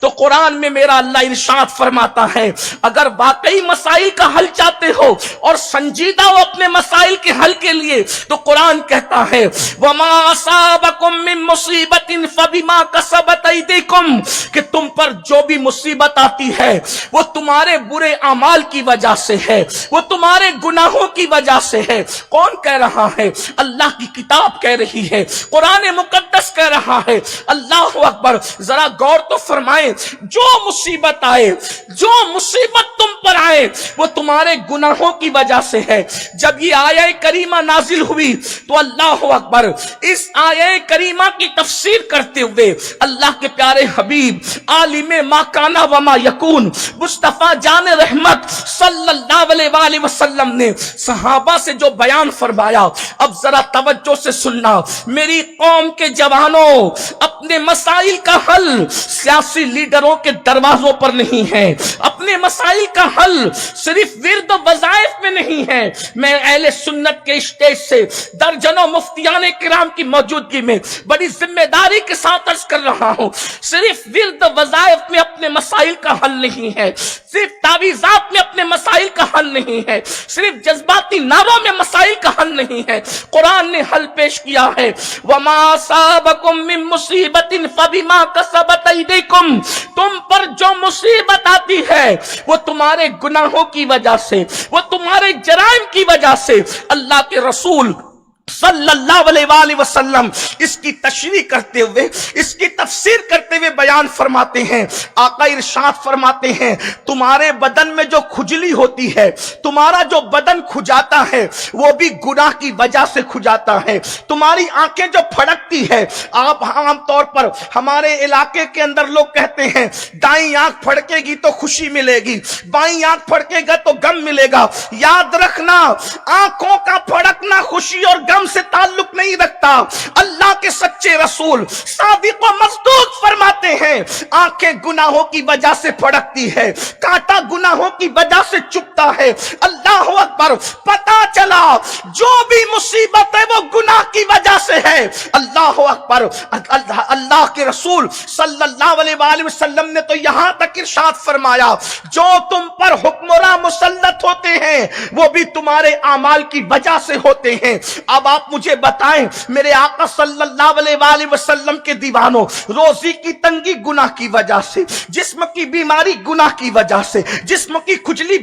تو قرآن میں میرا اللہ ارشاد فرماتا ہے اگر واقعی مسائل کا حل چاہتے ہو اور سنجیدہ ہو اپنے مسائل کے حل کے لیے تو قرآن کہتا ہے وَمَا أَصَابَكُم مِّن مُّصِيبَةٍ فَبِمَا كَسَبَتْ أَيْدِيكُمْ کہ تم پر جو بھی مصیبت آتی ہے وہ تمہارے برے اعمال کی وجہ سے ہے، وہ تمہارے گناہوں کی وجہ سے ہے۔ کون کہہ رہا ہے؟ اللہ کی کتاب کہہ رہی ہے، قرآن مقدس کہہ رہا ہے۔ اللہ اکبر، ذرا غور تو فرمائیں، جو مصیبت آئے، جو مصیبت تم پر آئے وہ تمہارے گناہوں کی وجہ سے ہے۔ جب یہ آیہ کریمہ نازل ہوئی تو اللہ اکبر، اس آیہ کریمہ کی تفسیر کرتے ہوئے اللہ کے پیارے حبیب عالم ما کانا وما یکون مصطفیٰ جان رحمت صلی اللہ علیہ وآلہ وسلم نے صحابہ سے جو بیان فرمایا، اب ذرا توجہ سے سننا۔ میری قوم کے جوانوں، اپنے مسائل کا حل سیاسی لیڈروں کے دروازوں پر نہیں ہے، اپنے مسائل کا حل صرف ورد و وظائف میں نہیں ہے۔ میں اہل سنت کے اسٹیج سے درجنوں مفتیان کرام کی موجودگی میں بڑی ذمہ داری کے ساتھ عرض کر رہا ہوں، صرف ورد و وظائف میں اپنے مسائل کا حل نہیں ہے، صرف تعویذات میں اپنے مسائل کا حل نہیں ہے، صرف جذباتی نعروں میں مسائل کا حل نہیں ہے۔ قرآن نے حل پیش کیا ہے وَمَا أَصَابَكُم مِّن مُّصِيبَةٍ فَبِمَا كَسَبَتْ أَيْدِيكُمْ تم پر جو مصیبت آتی ہے وہ تمہارے گناہوں کی وجہ سے، وہ تمہارے جرائم کی وجہ سے۔ اللہ کے رسول صلی اللہ علیہ وآلہ وسلم اس کی تشریح کرتے ہوئے، اس کی تفسیر کرتے ہوئے بیان فرماتے ہیں، آقا ارشاد فرماتے ہیں تمہارے بدن میں جو کھجلی ہوتی ہے، تمہارا جو بدن کھجاتا ہے وہ بھی گناہ کی وجہ سے کھجاتا ہے۔ تمہاری آنکھیں جو پھڑکتی ہے، آپ عام طور پر ہمارے علاقے کے اندر لوگ کہتے ہیں دائیں آنکھ پھڑکے گی تو خوشی ملے گی، بائیں آنکھ پھڑکے گا تو غم ملے گا۔ یاد رکھنا، آنکھوں کا پھڑکنا خوشی اور غم سے تعلق نہیں رکھتا۔ اللہ کے سچے رسول صادق و مصدوق فرماتے ہیں آنکھیں گناہوں کی وجہ سے پھڑکتی ہے، کانٹا گناہوں کی وجہ سے چپتا ہے۔ اللہ اکبر، پتا چلا جو بھی مصیبت ہے وہ گناہ کی وجہ سے ہے۔ اللہ اکبر، اللہ کے رسول صلی اللہ علیہ وآلہ وسلم نے تو یہاں تک ارشاد فرمایا جو تم پر حکمراں مسلط ہوتے ہیں وہ بھی تمہارے اعمال کی وجہ سے ہوتے ہیں۔ اب آپ مجھے بتائیں میرے آقا صلی اللہ علیہ وآلہ وسلم کے دیوانوں، روزی کی تنگی گناہ کی وجہ سے، جسم کی بیماری گناہ کی وجہ سے، جسم کی کھجلی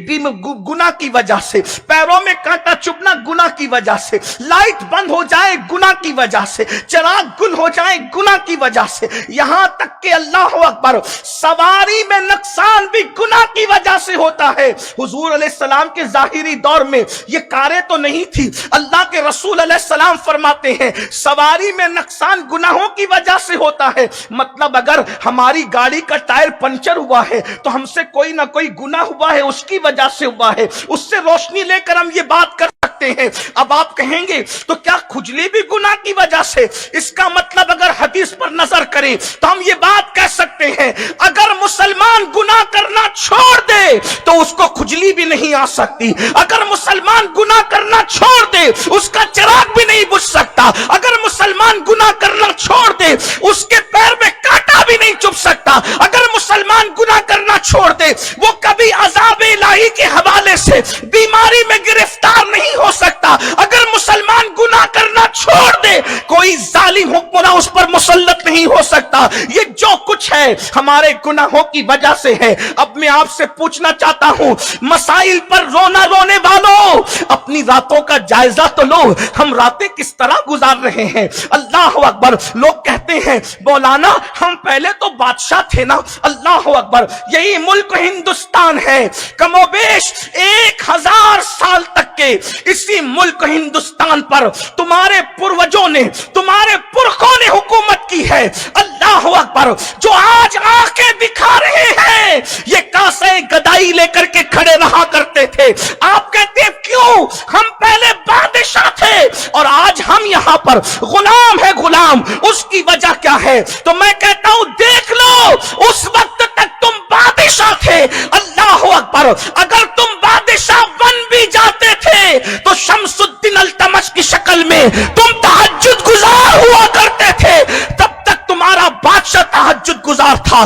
گناہ کی وجہ سے، پیروں میں کانٹا چبھنا گناہ کی وجہ سے، لائٹ بند ہو جائے گناہ کی وجہ سے، چراغ گل ہو جائے گناہ کی وجہ سے، یہاں تک کہ اللہ اکبر سواری میں نقصان بھی گناہ کی وجہ سے ہوتا ہے۔ حضور علیہ السلام کے ظاہری دور میں یہ کاریں تو نہیں تھی، اللہ کے رسول علیہ السلام فرماتے ہیں سواری میں نقصان گناہوں کی وجہ سے ہوتا ہے۔ مطلب اگر ہماری گاڑی کا ٹائر پنچر ہوا ہے تو ہم سے کوئی نہ کوئی گناہ ہوا ہے، اس کی وجہ سے ہوا ہے، اس سے روشنی لے کر ہم یہ بات کر سکتے ہیں۔ اب آپ کہیں گے تو کیا کھجلی بھی گناہ کی وجہ سے؟ اس کا مطلب اگر حدیث پر نظر کریں تو ہم یہ بات کہہ سکتے ہیں اگر مسلمان گناہ کرنا چھوڑ دے تو اس کو کھجلی بھی نہیں آ سکتی، اگر مسلمان گناہ کرنا چھوڑ دے اس کا چراغ بھی نہیں بجھ سکتا، اگر مسلمان گناہ کرنا چھوڑ دے اس کے پیر میں کانٹا بھی نہیں چبھ سکتا، اگر مسلمان گناہ کرنا چھوڑ دے وہ کبھی عذاب الہی کے حوالے سے بیماری میں گرفتار نہیں ہو سکتا، اگر مسلمان گناہ کرنا چھوڑ دے کوئی ظالم حکمراں اس پر مسلط نہیں ہو سکتا۔ یہ جو کچھ ہے ہمارے گناہوں کی وجہ سے ہے۔ اب میں آپ سے پوچھنا چاہتا ہوں مسائل پر رونا رونے والوں اپنی راتوں کا جائزہ تو لو، ہم راتیں کس طرح گزار رہے ہیں۔ اللہ اکبر، لوگ کہتے ہیں مولانا ہم پہلے تو بادشاہ تھے نا۔ اللہ اکبر، یہی ملک ہندوستان ہے، کم و بیش 1000 سال تک کے اسی ملک ہندوستان پر تمہارے پروجوں نے، تمہارے پرخوں نے حکومت کی ہے۔ اللہ اکبر، جو آج آنکھیں دکھا رہے ہیں یہ کاسے گدائی لے کر کے کھڑے رہا کرتے تھے۔ آپ کہتے ہیں کیوں؟ ہم پہلے بادشاہ تھے اور آج ہم یہاں پر غلام ہے۔ غلام اس کی وجہ کیا ہے؟ تو میں کہتا ہوں دیکھ لو اس وقت تک تم بادشاہ تھے۔ اللہ اکبر، اگر تم بادشاہ بن بھی جاتے تھے تو شمس الدین التمش کی شکل میں تم تہجد گزار ہوا کرتے تھے۔ تب تک تمہارا بادشاہ تہجد گزار تھا،